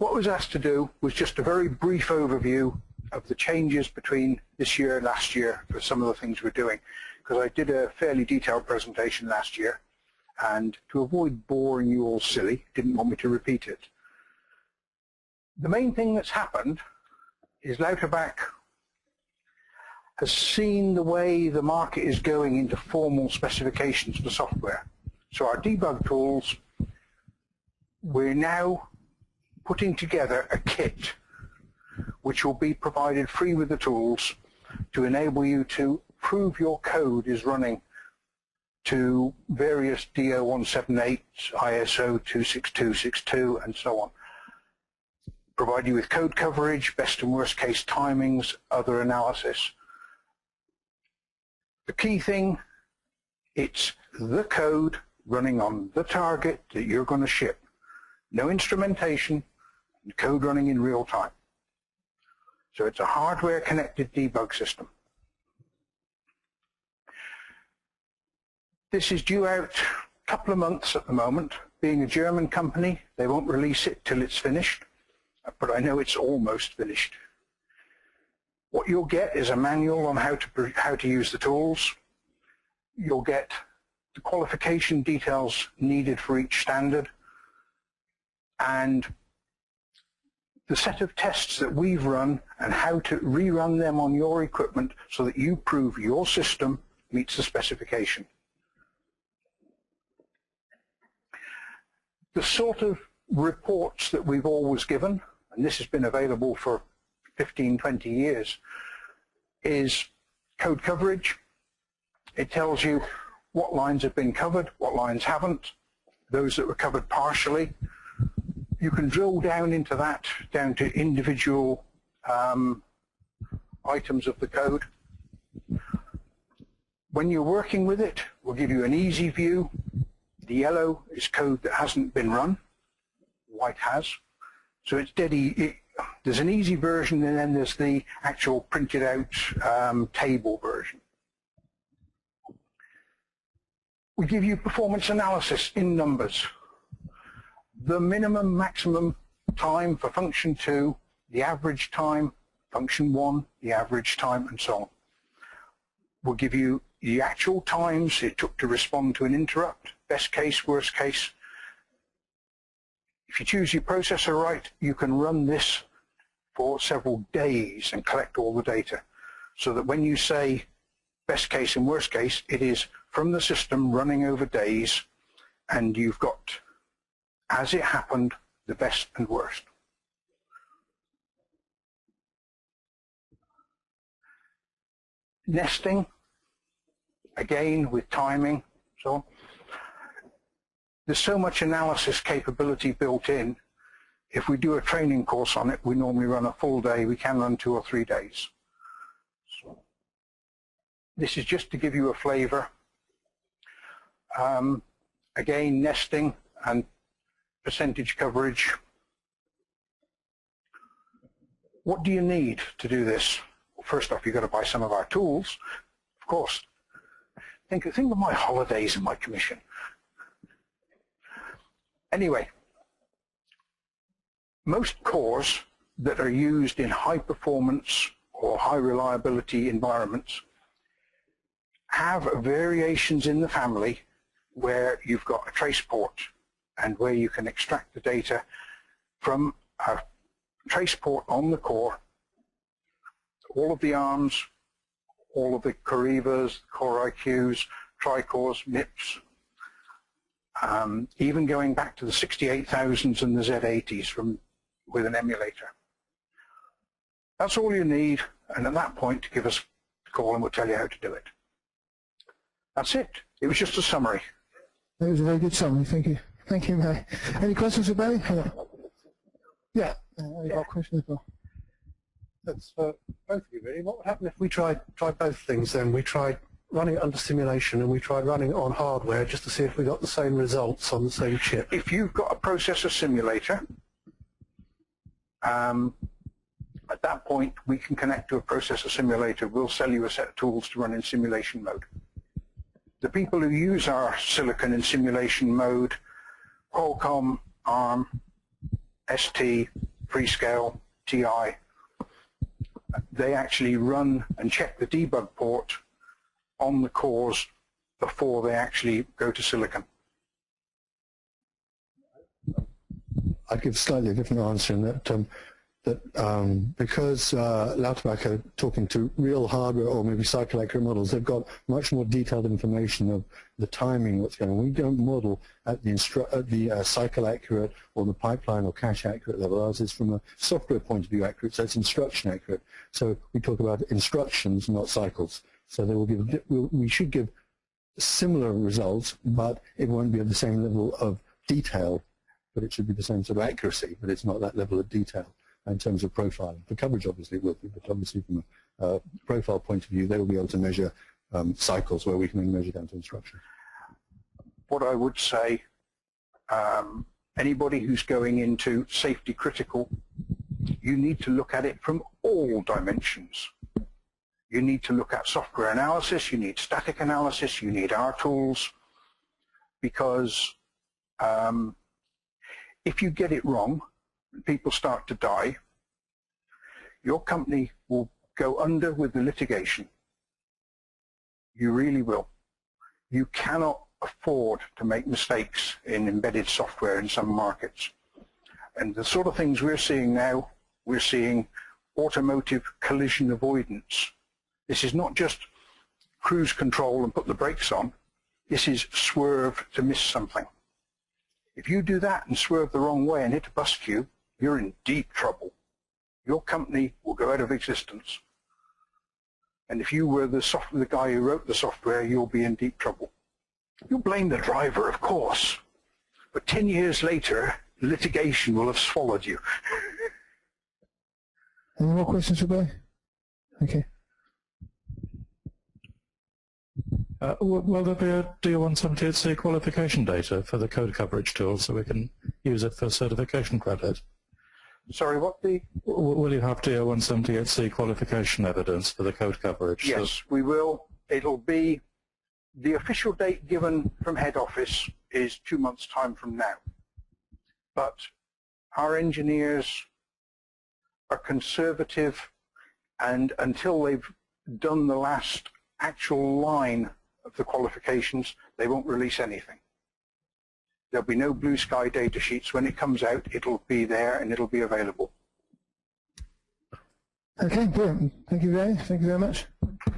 what I was asked to do was just a very brief overview of the changes between this year and last year for some of the things we're doing, because I did a fairly detailed presentation last year, and to avoid boring you all silly, didn't want me to repeat it. The main thing that's happened is Louterback has seen the way the market is going into formal specifications for software. So our debug tools, we're now putting together a kit which will be provided free with the tools to enable you to prove your code is running to various DO 178, ISO 26262 and so on. Provide you with code coverage, best and worst case timings, other analysis. The key thing, it's the code running on the target that you're going to ship. No instrumentation, code running in real time. So it's a hardware connected debug system. This is due out a couple of months at the moment. Being a German company, they won't release it till it's finished, but I know it's almost finished. What you'll get is a manual on how to use the tools. You'll get the qualification details needed for each standard, and the set of tests that we've run and how to rerun them on your equipment so that you prove your system meets the specification. The sort of reports that we've always given, and this has been available for 15, 20 years, is code coverage. It tells you what lines have been covered, what lines haven't, those that were covered partially. You can drill down into that, down to individual items of the code. When you're working with it, we'll give you an easy view. The yellow is code that hasn't been run, white has. So it's dead easy. There's an easy version, and then there's the actual printed out table version. We give you performance analysis in numbers. The minimum, maximum time for function 2, the average time, function 1, the average time, and so on. We'll give you the actual times it took to respond to an interrupt, best case, worst case. If you choose your processor right, you can run this for several days and collect all the data, so that when you say best case and worst case, it is from the system running over days, and you've got, as it happened, the best and worst. Nesting, again with timing, so on. There's so much analysis capability built in. If we do a training course on it, we normally run a full day. We can run 2 or 3 days. So this is just to give you a flavor. Again, nesting and percentage coverage. What do you need to do this? Well, first off, you've got to buy some of our tools, of course. Think of my holidays and my commission. Anyway, most cores that are used in high performance or high reliability environments have variations in the family where you've got a trace port and where you can extract the data from a trace port on the core. All of the ARMs, all of the Corivas, Core IQs, Tricores, MIPS, even going back to the 68000s and the Z80s with an emulator. That's all you need, and at that point, give us a call and we'll tell you how to do it. That's it. It was just a summary. That was a very good summary. Thank you. Thank you, Mary. Any questions for Barry? Yeah, I've got a question as well. That's for both of you, really. What would happen if we tried both things then? We tried running it under simulation and we tried running it on hardware just to see if we got the same results on the same chip. If you've got a processor simulator, at that point we can connect to a processor simulator. We'll sell you a set of tools to run in simulation mode. The people who use our silicon in simulation mode, Qualcomm, ARM, ST, Freescale, TI, they actually run and check the debug port on the cores before they actually go to silicon. I'd give a slightly different answer in that because Lauterbach are talking to real hardware or maybe cycle accurate models, they've got much more detailed information of the timing, what's going on. We don't model at the cycle accurate or the pipeline or cache accurate level. Ours is from a software point of view accurate, so it's instruction accurate. So we talk about instructions, not cycles. So they will give, we should give similar results, but it won't be at the same level of detail, but it should be the same sort of accuracy, but it's not that level of detail in terms of profiling. For coverage, obviously, it will be, but obviously from a profile point of view, they will be able to measure cycles where we can only measure down to instruction. What I would say, anybody who's going into safety critical, you need to look at it from all dimensions. You need to look at software analysis, you need static analysis, you need our tools, because if you get it wrong, people start to die, your company will go under with the litigation. You really will. You cannot afford to make mistakes in embedded software in some markets. And the sort of things we're seeing now, we're seeing automotive collision avoidance. This is not just cruise control and put the brakes on. This is swerve to miss something. If you do that and swerve the wrong way and hit a bus queue, you're in deep trouble. Your company will go out of existence. And if you were the guy who wrote the software, you'll be in deep trouble. You'll blame the driver, of course, but 10 years later, litigation will have swallowed you. Any more questions for Barry? Okay. Will there be a DO178C qualification data for the code coverage tool so we can use it for certification credit? Sorry, what the? Will you have DO178C qualification evidence for the code coverage? Yes, we will. It'll be, the official date given from head office is 2 months' time from now. But our engineers are conservative, and until they've done the last actual line of the qualifications, they won't release anything. There'll be no blue sky data sheets. When it comes out, it'll be there and it'll be available. Okay, brilliant. Thank you very much.